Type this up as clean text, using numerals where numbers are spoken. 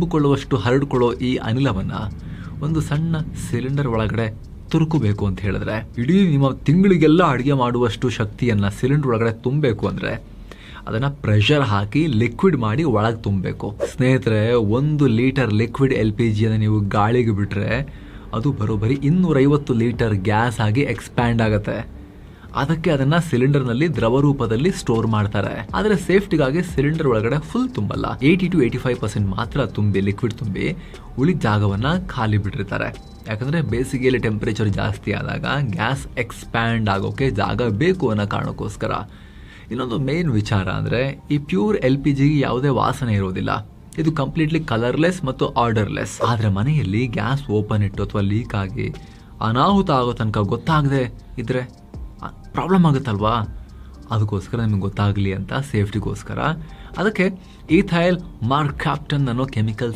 ತುಂಬಿಕೊಳ್ಳುವಷ್ಟು ಹರಡಿಕೊಳ್ಳೋ ಈ ಅನಿಲವನ್ನ ಒಂದು ಸಣ್ಣ ಸಿಲಿಂಡರ್ ಒಳಗಡೆ ತುರುಕಬೇಕು ಅಂತ ಹೇಳಿದ್ರೆ, ಇಡೀ ನಿಮ್ಮ ತಿಂಗಳಿಗೆಲ್ಲ ಅಡುಗೆ ಮಾಡುವಷ್ಟು ಶಕ್ತಿಯನ್ನ ಸಿಲಿಂಡರ್ ಒಳಗಡೆ ತುಂಬಬೇಕು ಅಂದ್ರೆ ಅದನ್ನ ಪ್ರೆಷರ್ ಹಾಕಿ ಲಿಕ್ವಿಡ್ ಮಾಡಿ ಒಳಗೆ ತುಂಬಬೇಕು. ಸ್ನೇಹಿತರೆ, 1 ಲೀಟರ್ ಲಿಕ್ವಿಡ್ LPG ಅನ್ನು ನೀವು ಗಾಳಿಗೆ ಬಿಟ್ರೆ ಅದು ಬರೋಬ್ಬರಿ 250 ಲೀಟರ್ ಗ್ಯಾಸ್ ಆಗಿ ಎಕ್ಸ್ಪ್ಯಾಂಡ್ ಆಗುತ್ತೆ. ಅದಕ್ಕೆ ಅದನ್ನ ಸಿಲಿಂಡರ್ ನಲ್ಲಿ ದ್ರವ ರೂಪದಲ್ಲಿ ಸ್ಟೋರ್ ಮಾಡ್ತಾರೆ. ಆದ್ರೆ ಸೇಫ್ಟಿಗಾಗಿ ಸಿಲಿಂಡರ್ ಒಳಗಡೆ ಫುಲ್ ತುಂಬಲ್ಲ, 80 to 85% ಮಾತ್ರ ತುಂಬಿ ಲಿಕ್ವಿಡ್ ತುಂಬಿ ಉಳಿದ ಜಾಗವನ್ನ ಖಾಲಿ ಬಿಟ್ಟಿರ್ತಾರೆ. ಯಾಕಂದ್ರೆ ಬೇಸಿಗೆಯಲ್ಲಿ ಟೆಂಪರೇಚರ್ ಜಾಸ್ತಿ ಆದಾಗ ಗ್ಯಾಸ್ ಎಕ್ಸ್ಪ್ಯಾಂಡ್ ಆಗೋಕೆ ಜಾಗ ಬೇಕು ಅನ್ನೋ ಕಾರಣಕ್ಕೋಸ್ಕರ. ಇನ್ನೊಂದು ಮೇನ್ ವಿಚಾರ ಅಂದ್ರೆ, ಈ ಪ್ಯೂರ್ LPG ಯಾವುದೇ ವಾಸನೆ ಇರೋದಿಲ್ಲ. ಇದು ಕಂಪ್ಲೀಟ್ಲಿ ಕಲರ್ಲೆಸ್ ಮತ್ತು ಆರ್ಡರ್ಲೆಸ್. ಆದ್ರೆ ಮನೆಯಲ್ಲಿ ಗ್ಯಾಸ್ ಓಪನ್ ಇಟ್ಟು ಅಥವಾ ಲೀಕ್ ಆಗಿ ಅನಾಹುತ ಆಗೋ ತನಕ ಗೊತ್ತಾಗದೆ ಇದ್ರೆ ಪ್ರಾಬ್ಲಮ್ ಆಗುತ್ತಲ್ವಾ. ಅದಕ್ಕೋಸ್ಕರ ನಿಮಗೆ ಗೊತ್ತಾಗಲಿ ಅಂತ, ಸೇಫ್ಟಿಗೋಸ್ಕರ ಅದಕ್ಕೆ ಈಥೈಲ್ ಮರ್ಕ್ಯಾಪ್ಟನ್ ಅನ್ನೋ ಕೆಮಿಕಲ್